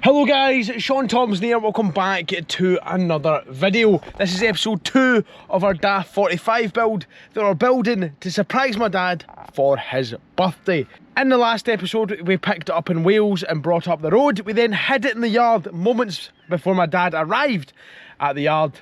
Hello guys, Shaun Thomson here, welcome back to another video. This is episode 2 of our Daf 45 build that we're building to surprise my dad for his birthday. In the last episode we picked it up in Wales and brought it up the road. We then hid it in the yard moments before my dad arrived at the yard.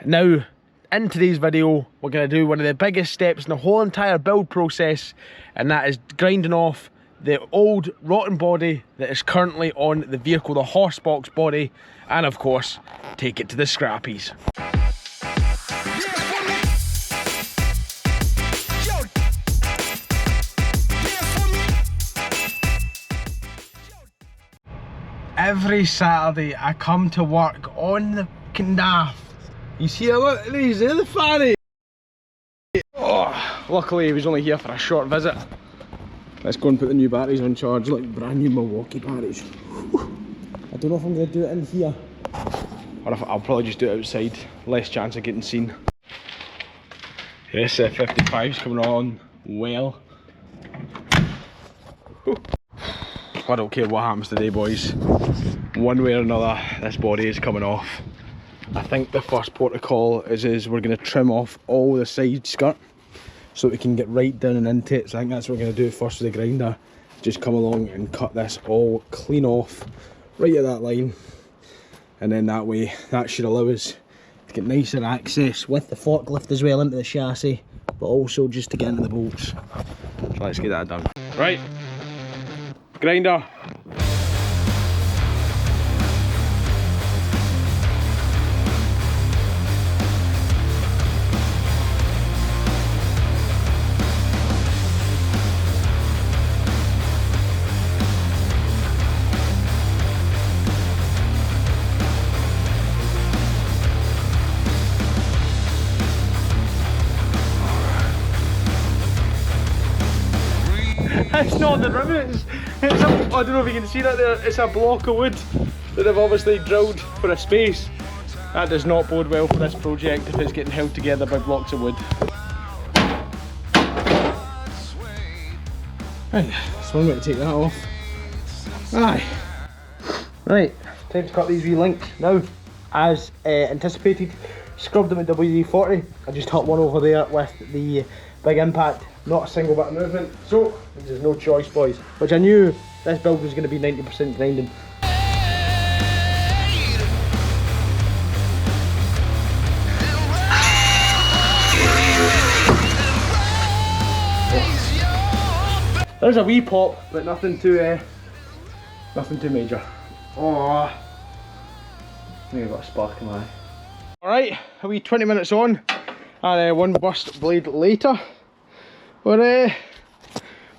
Now, in today's video we're going to do one of the biggest steps in the whole entire build process, and that is grinding off the old rotten body that is currently on the vehicle, the horse box body, and of course take it to the scrappies. Every Saturday I come to work on the fucking Daf. You see, look, he's there, the fanny. Oh, luckily he was only here for a short visit. Let's go and put the new batteries on charge, like brand new Milwaukee batteries. I don't know if I'm going to do it in here, or if I'll probably just do it outside, less chance of getting seen. Yes, 55's coming on well. I don't care what happens today, boys. One way or another, this body is coming off. I think the first port of call is we're going to trim off all the side skirt, so we can get right down and into it. So I think that's what we're going to do first with the grinder. Just come along and cut this all clean off, right at that line. And then that way, that should allow us to get nicer access with the forklift as well into the chassis, but also just to get into the bolts. So let's get that done. Right, grinder. It's not the rivets, I don't know if you can see that there, it's a block of wood that they've obviously drilled for a space. That does not bode well for this project if it's getting held together by blocks of wood. Right, that's one way to take that off. Aye. Right, time to cut these wee links now. As anticipated, scrubbed them at WD-40. I just hit one over there with the big impact. Not a single bit of movement, so there's no choice, boys. Which I knew this build was going to be 90% grinding. There's a wee pop, but nothing too major. Oh, I think I've got a spark in my eye. Alright, a wee 20 minutes on, and one burst blade later. We're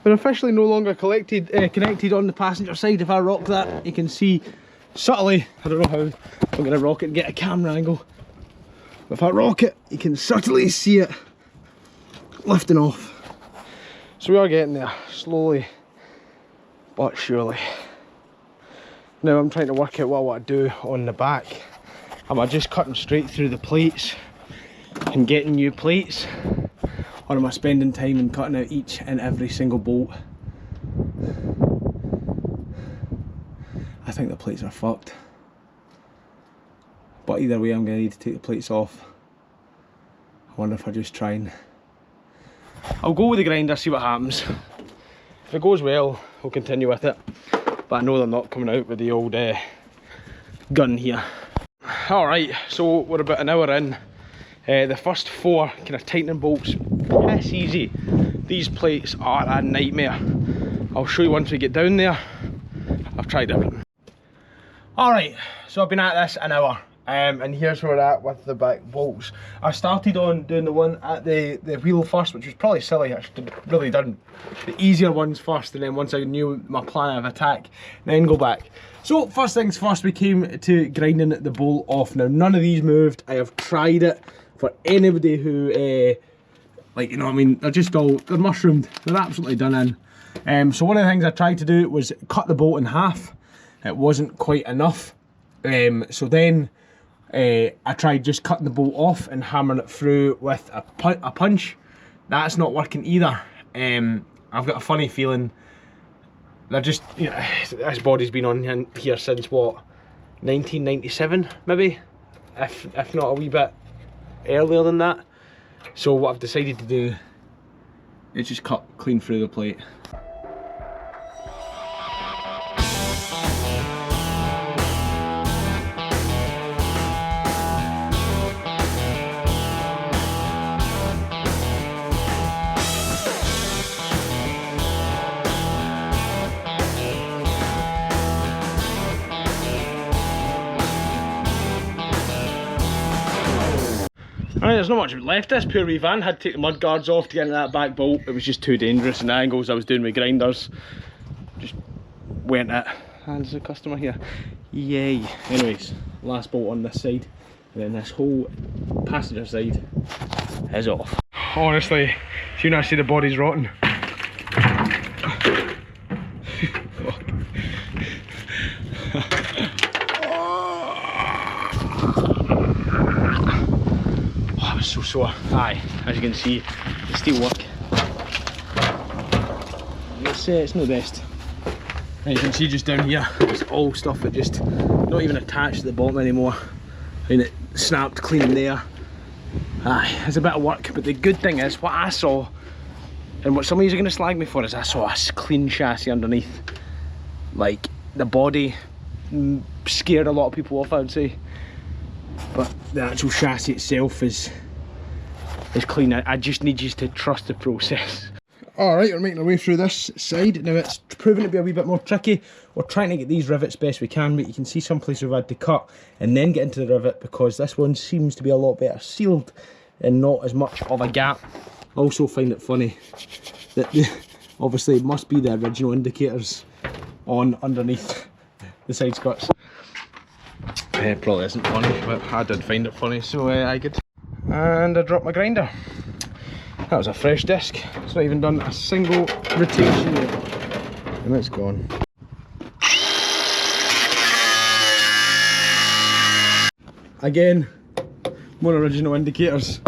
officially no longer connected on the passenger side. If I rock that, you can see subtly, I don't know how I'm going to rock it and get a camera angle, but if I rock it, you can subtly see it lifting off. So we are getting there, slowly but surely. Now I'm trying to work out what I want to do on the back. Am I just cutting straight through the plates and getting new plates? Or am I spending time and cutting out each and every single bolt? I think the plates are fucked. But either way, I'm going to need to take the plates off. I wonder if I just try and... I'll go with the grinder, see what happens. If it goes well, we'll continue with it. But I know they're not coming out with the old gun here. Alright, so we're about an hour in. The first 4 kind of tightening bolts, piss easy. These plates are a nightmare. I'll show you once we get down there. I've tried everything. Alright, so I've been at this an hour, and here's where we're at with the back bolts. I started on doing the one at the wheel first, which was probably silly. I should have really done the easier ones first, and then once I knew my plan of attack, then go back. So first things first, we came to grinding the bolt off. Now none of these moved. I have tried it. For anybody who, like, you know what I mean, they're mushroomed, they're absolutely done in. So one of the things I tried to do was cut the bolt in half. It wasn't quite enough. So then I tried just cutting the bolt off and hammering it through with a punch. That's not working either. I've got a funny feeling They're just, you know, this body's been on here since what, 1997 maybe, if not a wee bit earlier than that. So what I've decided to do is just cut clean through the plate. Alright, there's not much left. This poor wee van had to take the mud guards off to get into that back bolt. It was just too dangerous, and the angles I was doing with grinders just went it. And there's a customer here. Yay. Anyways, last bolt on this side, and then this whole passenger side is off. Honestly, if you not see the body's rotten. So sore. Aye, as you can see, the steel work. It's not the best. And you can see just down here, it's all stuff that just not even attached to the bottom anymore. I mean, it snapped clean there. Aye, it's a bit of work, but the good thing is, what I saw, and what some of you are going to slag me for, is I saw a clean chassis underneath. Like, the body scared a lot of people off, I would say. But the actual chassis itself is clean. I just need you to trust the process. Alright, we're making our way through this side. Now it's proving to be a wee bit more tricky. We're trying to get these rivets best we can, but you can see some places we've had to cut and then get into the rivet, because this one seems to be a lot better sealed and not as much of a gap. I also find it funny that obviously it must be the original indicators on underneath the side skirts. It probably isn't funny, but I did find it funny, so I did. And I dropped my grinder. That was a fresh disc. It's not even done a single rotation yet, and it's gone. Again, more original indicators.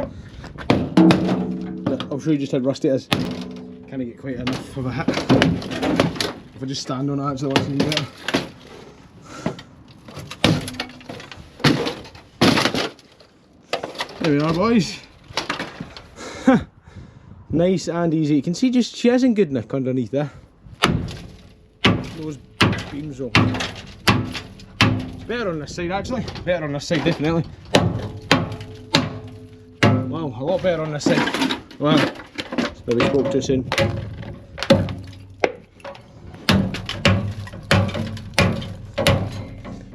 But I'll show you just how rusty it is. Can't get quite enough of a hit. If I just stand on it, actually looks even better. There we are, boys. Nice and easy. You can see just she is in good nick underneath there. Those beams though. It's better on this side actually. Better on this side definitely. Wow, a lot better on this side. Wow. Maybe spoke too soon.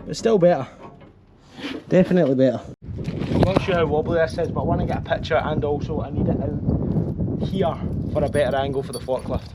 It's still better. Definitely better. I'm not sure how wobbly this is, but I want to get a picture, and also I need it out here for a better angle for the forklift.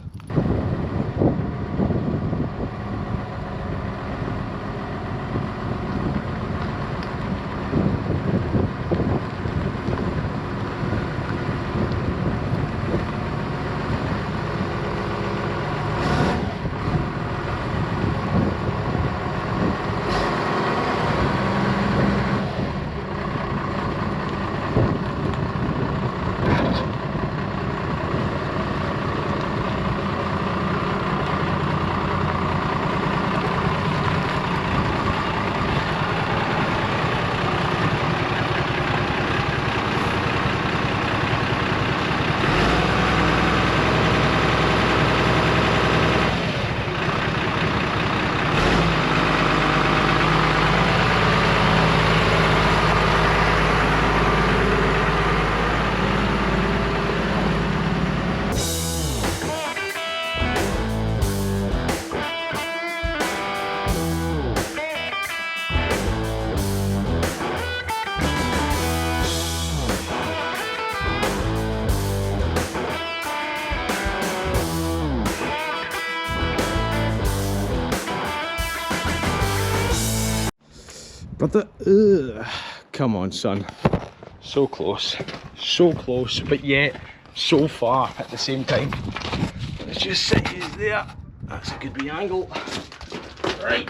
Brother, come on son, so close, but yet so far at the same time. Let's just sit you there, that's a good wee angle, right.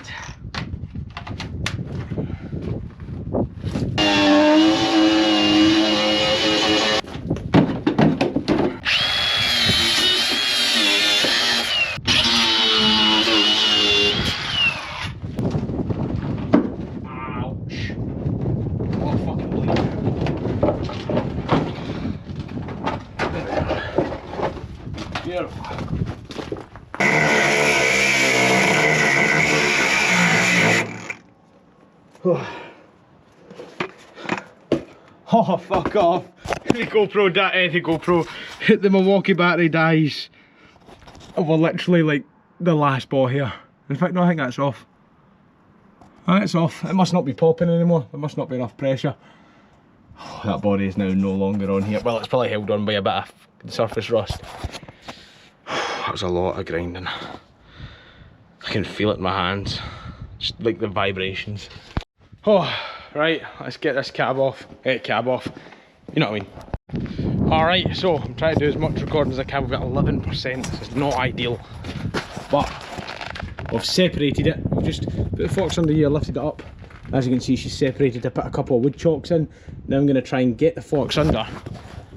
Oh, fuck off. The GoPro hit the Milwaukee battery dies. Oh, we're literally like the last ball here. In fact, no, I think that's off. I think it's off. It must not be popping anymore. There must not be enough pressure. Oh, that body is now no longer on here. Well, it's probably held on by a bit of surface rust. That was a lot of grinding. I can feel it in my hands. Just like the vibrations. Oh, right, let's get this cab off. Cab off. You know what I mean. Alright, so I'm trying to do as much recording as I can. We've got 11%. This is not ideal. But we've separated it. We've just put the forks under here, lifted it up. As you can see, she's separated. I put a couple of wood chocks in. Now I'm going to try and get the forks under.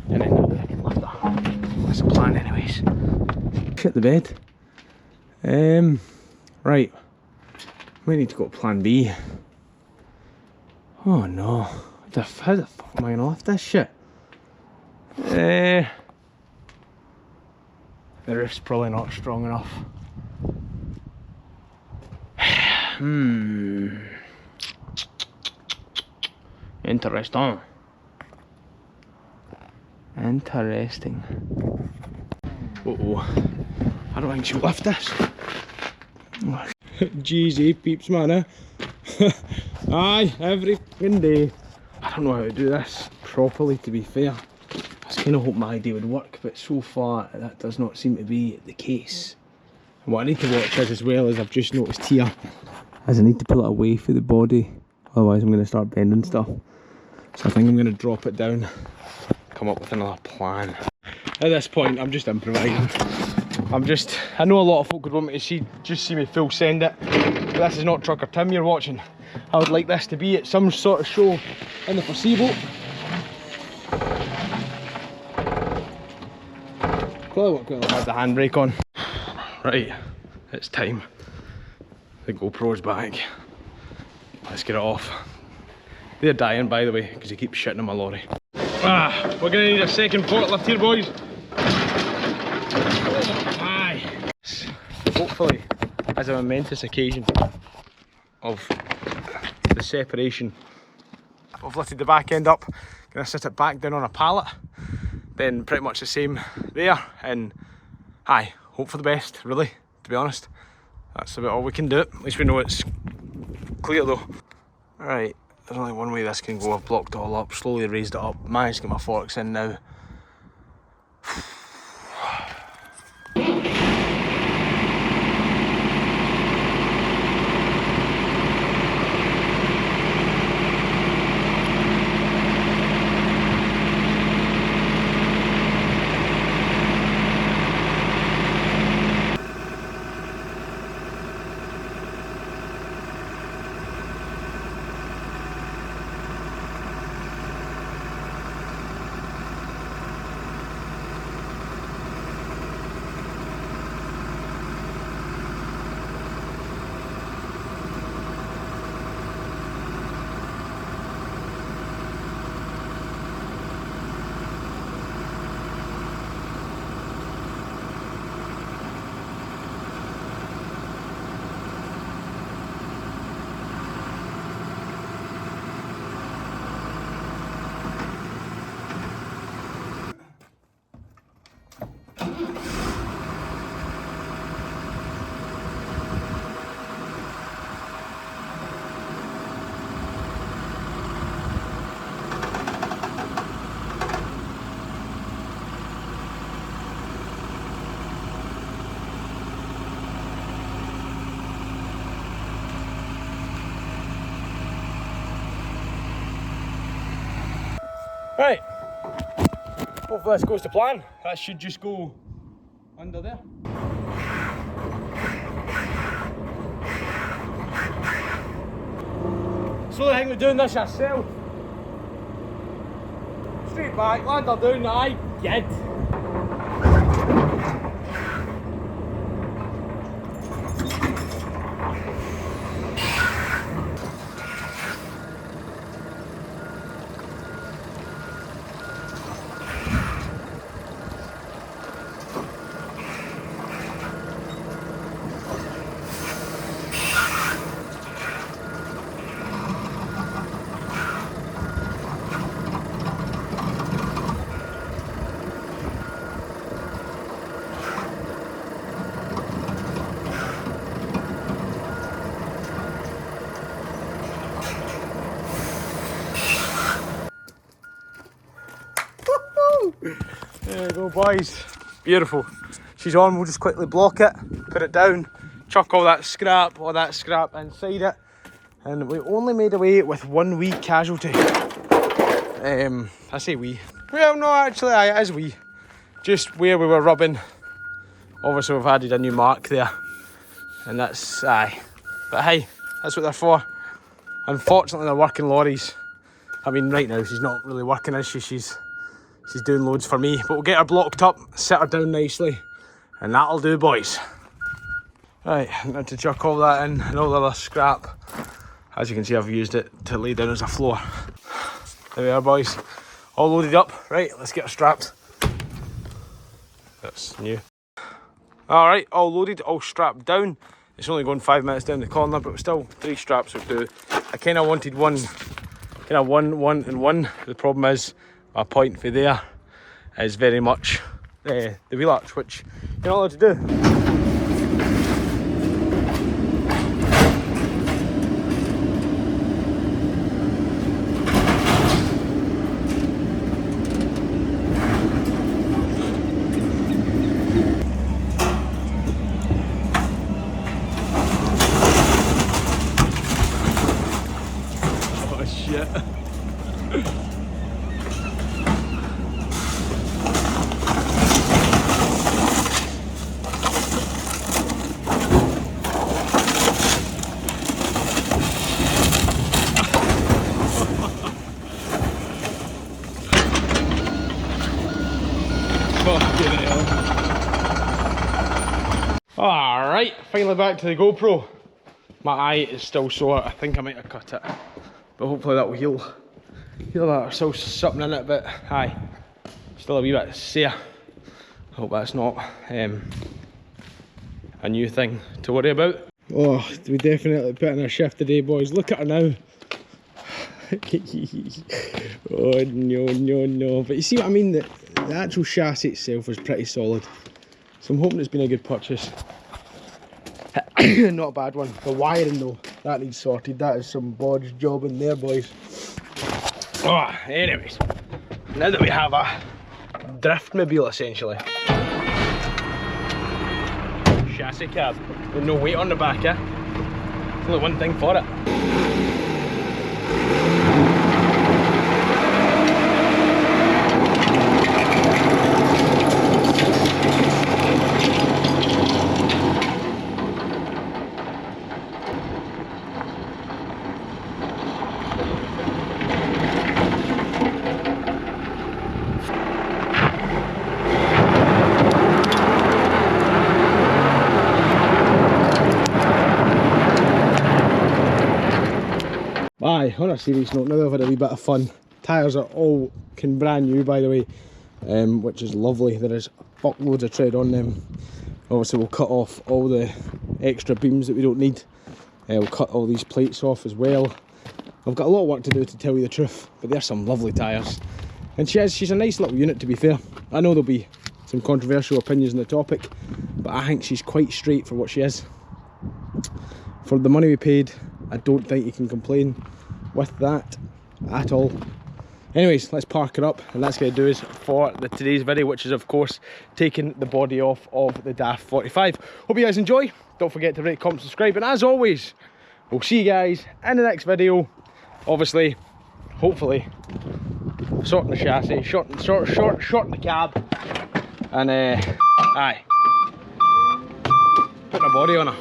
And then that way I can lift her. That's the plan anyways. Shit the bed. Right. We need to go to plan B. Oh no. How the fuck am I going to lift this shit? The roof's probably not strong enough. Interesting. Uh-oh. I don't think she'll lift this. Jeez, peeps, man, eh? Aye, every fucking day. I don't know how to do this properly, to be fair. I was kind of hoping my idea would work, but so far that does not seem to be the case. And what I need to watch is, as well, as I've just noticed here, is I need to pull it away from the body, otherwise I'm going to start bending stuff. So I think I'm going to drop it down, come up with another plan. At this point, I'm just improvising. I know a lot of folk would want me to just see me full send it, but this is not Trucker Tim you're watching. I would like this to be at some sort of show in the foreseeable. Probably won't have had the handbrake on. Right, it's time. The GoPro's back. Let's get it off. They're dying, by the way, because they keep shitting in my lorry. We're gonna need a second forklift here, boys. Aye. Hopefully, as a momentous occasion of the separation, I've lifted the back end up, gonna sit it back down on a pallet, then pretty much the same there, and aye, hope for the best, really, to be honest. That's about all we can do. At least we know it's clear though. Right, there's only one way this can go. I've blocked it all up, slowly raised it up, managed to get my forks in now. Right, hopefully this goes to plan. That should just go under there. So the thing with doing this yourself. Straight back, land her down, aye, gid. There we go, boys. Beautiful. She's on, we'll just quickly block it, put it down, chuck all that scrap inside it. And we only made away with one wee casualty. I say wee. Well, no, actually, it is wee. Just where we were rubbing. Obviously, we've added a new mark there. And that's, aye. But hey, that's what they're for. Unfortunately, they're working lorries. I mean, right now, she's not really working, is she? She's doing loads for me. But we'll get her blocked up, set her down nicely. And that'll do, boys. Right, now to chuck all that in and all the other scrap. As you can see, I've used it to lay down as a floor. There we are, boys. All loaded up. Right, let's get her strapped. That's new. Alright, all loaded, all strapped down. It's only going 5 minutes down the corner, but still 3 straps will do. I kind of wanted one, and one. The problem is, my point for there is very much the wheel arch, which you're not allowed to do. Alright, finally back to the GoPro. My eye is still sore. I think I might have cut it, but hopefully that will heal that. There's still something in it, but aye, still a wee bit sore. I hope that's not a new thing to worry about. Oh, we definitely put in a shift today, boys. Look at her now. Oh no. But you see what I mean? The actual chassis itself is pretty solid. So I'm hoping it's been a good purchase. Not a bad one. The wiring though, that needs sorted. That is some bodge job in there, boys. Oh, anyways. Now that we have a driftmobile essentially. Chassis cab with no weight on the back, eh? There's only one thing for it. Aye, on a serious note, now that I've had a wee bit of fun, tyres are all brand new by the way, which is lovely. There is fuckloads of tread on them. Obviously we'll cut off all the extra beams that we don't need. We'll cut all these plates off as well. I've got a lot of work to do, to tell you the truth, but they're some lovely tyres. And she's a nice little unit, to be fair. I know there'll be some controversial opinions on the topic, but I think she's quite straight for what she is. For the money we paid, I don't think you can complain with that at all. Anyways, let's park her up, and that's going to do us for today's video, which is of course taking the body off of the Daf 45. Hope you guys enjoy. Don't forget to rate, comment, subscribe, and as always, we'll see you guys in the next video. Obviously, hopefully, sorting the chassis, shorting the cab, and aye, putting a body on her.